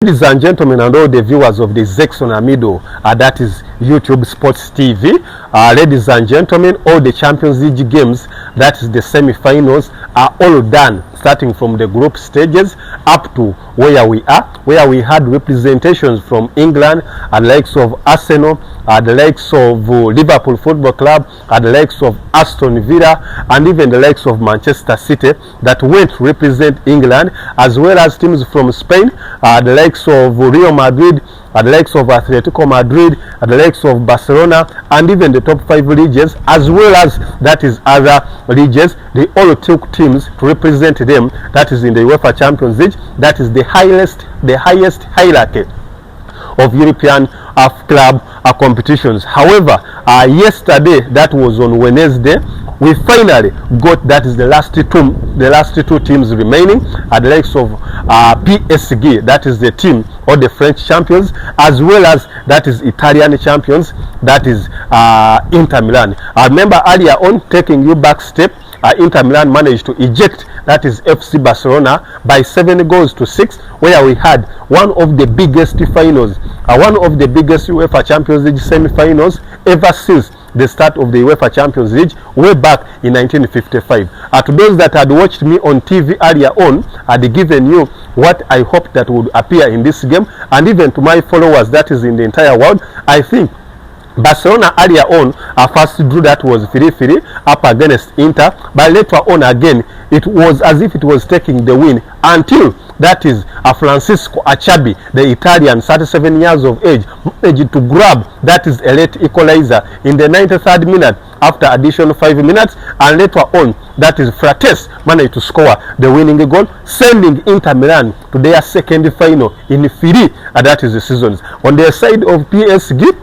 Ladies and gentlemen, and all the viewers of the Zexon Amido, that is YouTube Sports TV. Ladies and gentlemen, all the Champions League games, that is the semi-finals, are all done, starting from the group stages up to where we are, where we had representations from England, and the likes of Arsenal, the likes of Liverpool Football Club, and the likes of Aston Villa, and even the likes of Manchester City that went to represent England, as well as teams from Spain, the likes of Real Madrid, the likes of Atletico Madrid, the likes of Barcelona, and even the top 5 leagues, as well as that is other leagues. They all took teams to represent them, that is in the UEFA Champions League, that is the highest hierarchy of European club competitions. However, yesterday, that was on Wednesday, we finally got, that is the last two teams remaining, at the likes of PSG, that is the team or the French champions, as well as that is Italian champions, that is Inter Milan. I remember earlier on, taking you back step, Inter Milan managed to eject, that is FC Barcelona, by 7-6, where we had one of the biggest finals, one of the biggest UEFA Champions League semi-finals ever since the start of the UEFA Champions League way back in 1955. To those that had watched me on TV earlier on, I had given you what I hoped that would appear in this game, and even to my followers, that is in the entire world, I think Barcelona earlier on, first drew, that was 3-3 up against Inter, but later on again, it was as if it was taking the win until that is Francisco Acerbi, the Italian, 37 years of age, managed to grab, that is a late equalizer in the 93rd minute after additional 5 minutes, and later on, that is Frates managed to score the winning goal, sending Inter Milan to their second final in 3, that is the seasons. On the side of PSG,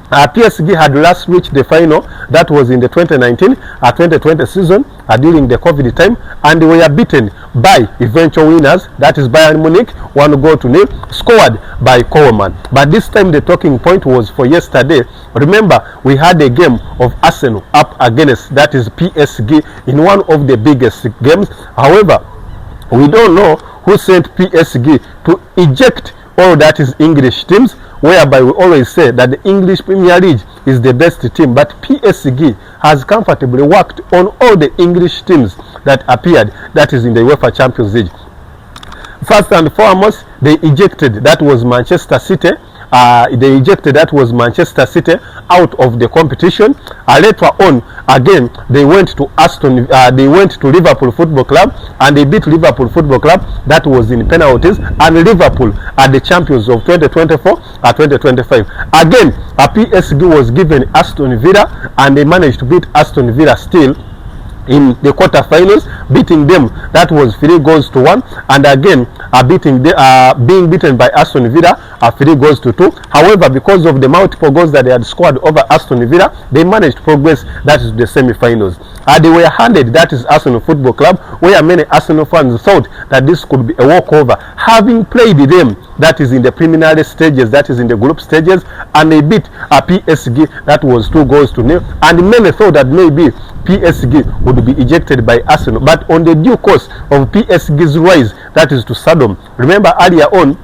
PSG had last reached the final, that was in the 2019-2020 season, during the COVID time, and they were beaten by eventual winners, that is Bayern Munich, 1-0, scored by Coleman. But this time the talking point was for yesterday. Remember, we had a game of Arsenal up against, that is PSG, in one of the biggest games. However, we don't know who sent PSG to eject all, that is English teams, whereby we always say that the English Premier League is the best team, but PSG has comfortably worked on all the English teams that appeared, that is in the UEFA Champions League. First and foremost, they ejected, that was Manchester City. They ejected, that was Manchester City, out of the competition. Later on, again, they went to Liverpool Football Club, and they beat Liverpool Football Club, that was in penalties, and Liverpool are the champions of 2024-2025. Again, PSG was given Aston Villa, and they managed to beat Aston Villa still in the quarterfinals, beating them, that was 3-1, and again being beaten by Aston Villa 3-2. However, because of the multiple goals that they had scored over Aston Villa, they managed to progress, that is the semi-finals. They were handed, that is Arsenal Football Club, where many Arsenal fans thought that this could be a walkover, having played them, that is in the preliminary stages, that is in the group stages, and they beat PSG, that was 2-0, and many thought that maybe PSG would be ejected by Arsenal. But on the due course of PSG's rise, that is to Saddam. Remember earlier on,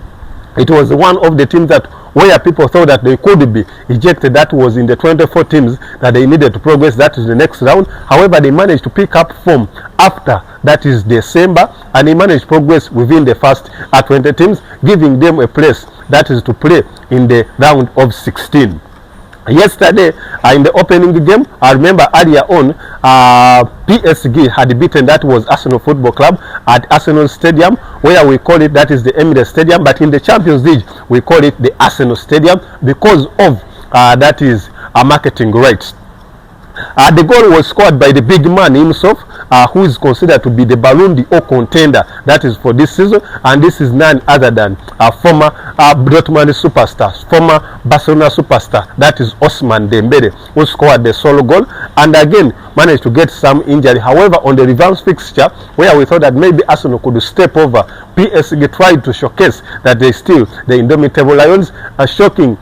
it was one of the teams that where people thought that they could be ejected, that was in the 24 teams that they needed to progress, that is the next round. However, they managed to pick up form after, that is December, and they managed to progress within the first 20 teams, giving them a place, that is to play in the round of 16. Yesterday, in the opening game, I remember earlier on, PSG had beaten, that was Arsenal Football Club at Arsenal Stadium, where we call it, that is the Emirates Stadium, but in the Champions League, we call it the Arsenal Stadium because of, that is, marketing rights. The goal was scored by the big man himself, who is considered to be the Ballon d'Or contender, that is for this season, and this is none other than former Dortmund superstar, former Barcelona superstar, that is Ousmane Dembele, who scored the solo goal, and again managed to get some injury. However, on the reverse fixture, where we thought that maybe Arsenal could step over, PSG tried to showcase that they still the indomitable Lions, shocking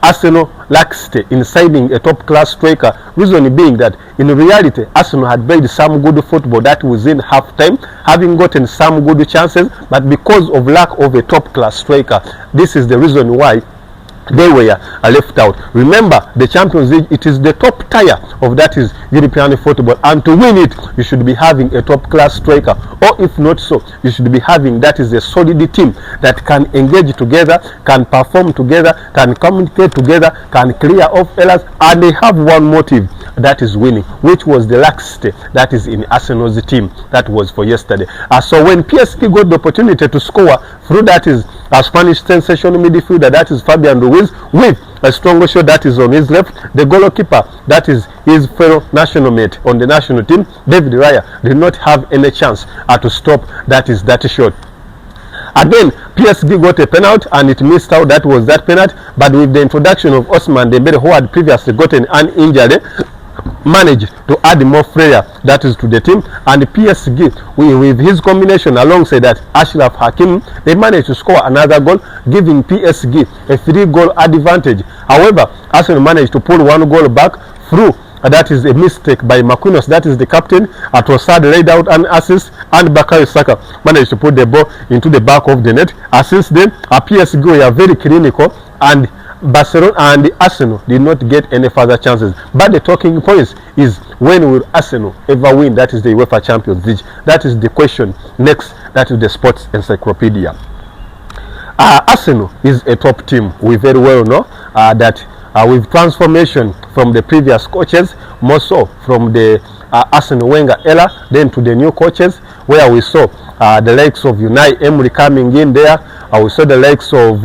Arsenal laxed in signing a top-class striker. Reason being that in reality, Arsenal had played some good football that was in half-time, having gotten some good chances, but because of lack of a top-class striker, this is the reason why they were left out. Remember, the Champions League, it is the top tier of that is European football, and to win it you should be having a top class striker, or if not so, you should be having that is a solid team that can engage together, can perform together, can communicate together, can clear off errors, and they have one motive, that is winning, which was the laxity that is in Arsenal's team. That was for yesterday. So when PSG got the opportunity to score through that is a Spanish sensational midfielder, that is Fabian Ruiz, with a strong shot that is on his left, the goalkeeper, that is his fellow national mate on the national team, David Raya, did not have any chance to stop that shot. Again, PSG got a penalty and it missed out. That was that penalty. But with the introduction of Ousmane Dembele, who had previously gotten an injury, managed to add more flair that is to the team, and PSG with his combination alongside that Achraf Hakimi, they managed to score another goal, giving PSG a 3-goal advantage. However, Arsenal managed to pull 1 goal back through that is a mistake by Marquinhos, that is the captain. Trossard laid out an assist, and Bukayo Saka managed to put the ball into the back of the net. Since then, PSG were very clinical, and Barcelona and Arsenal did not get any further chances. But the talking points is, when will Arsenal ever win that is the UEFA Champions League? That is the question next. That is the Sports Encyclopedia. Arsenal is a top team. We very well know that with transformation from the previous coaches, more so from the Arsene Wenger era, then to the new coaches, where we saw the likes of Unai Emery coming in there. We saw the likes of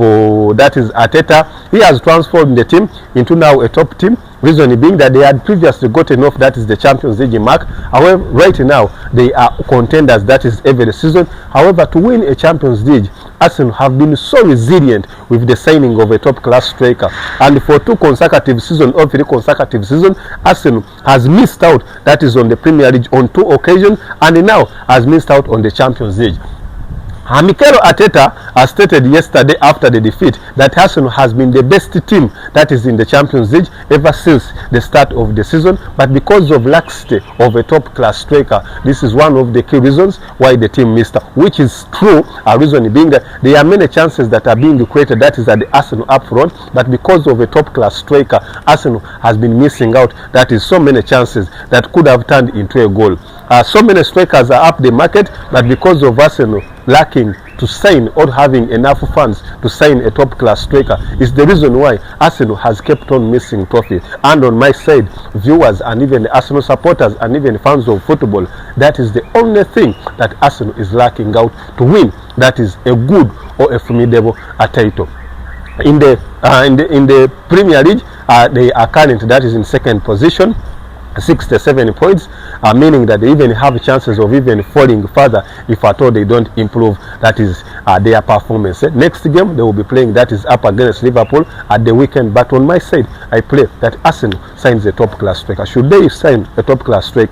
that is Arteta. He has transformed the team into now a top team. Reason being that they had previously gotten off that is the Champions League mark. However, right now they are contenders that is every season. However, to win a Champions League, Arsenal have been so resilient with the signing of a top class striker, and for 2 consecutive seasons or 3 consecutive seasons, Arsenal has missed out that is on the Premier League on 2 occasions, and now has missed out on the Champions League. Mikel Arteta has stated yesterday after the defeat that Arsenal has been the best team that is in the Champions League ever since the start of the season, but because of laxity of a top class striker, this is one of the key reasons why the team missed out, which is true. A reason being that there are many chances that are being created that is at the Arsenal up front, but because of a top class striker, Arsenal has been missing out that is so many chances that could have turned into a goal. So many strikers are up the market, but because of Arsenal lacking to sign or having enough funds to sign a top class striker is the reason why Arsenal has kept on missing trophies. And on my side, viewers and even the Arsenal supporters and even fans of football, that is the only thing that Arsenal is lacking out to win that is a good or a formidable title. In the Premier League, they are current that is in 2nd position, 67 points, meaning that they even have chances of even falling further if at all they don't improve that is their performance. Next game they will be playing that is up against Liverpool at the weekend, but on my side I pray that Arsenal signs a top class striker. Should they sign a top class striker,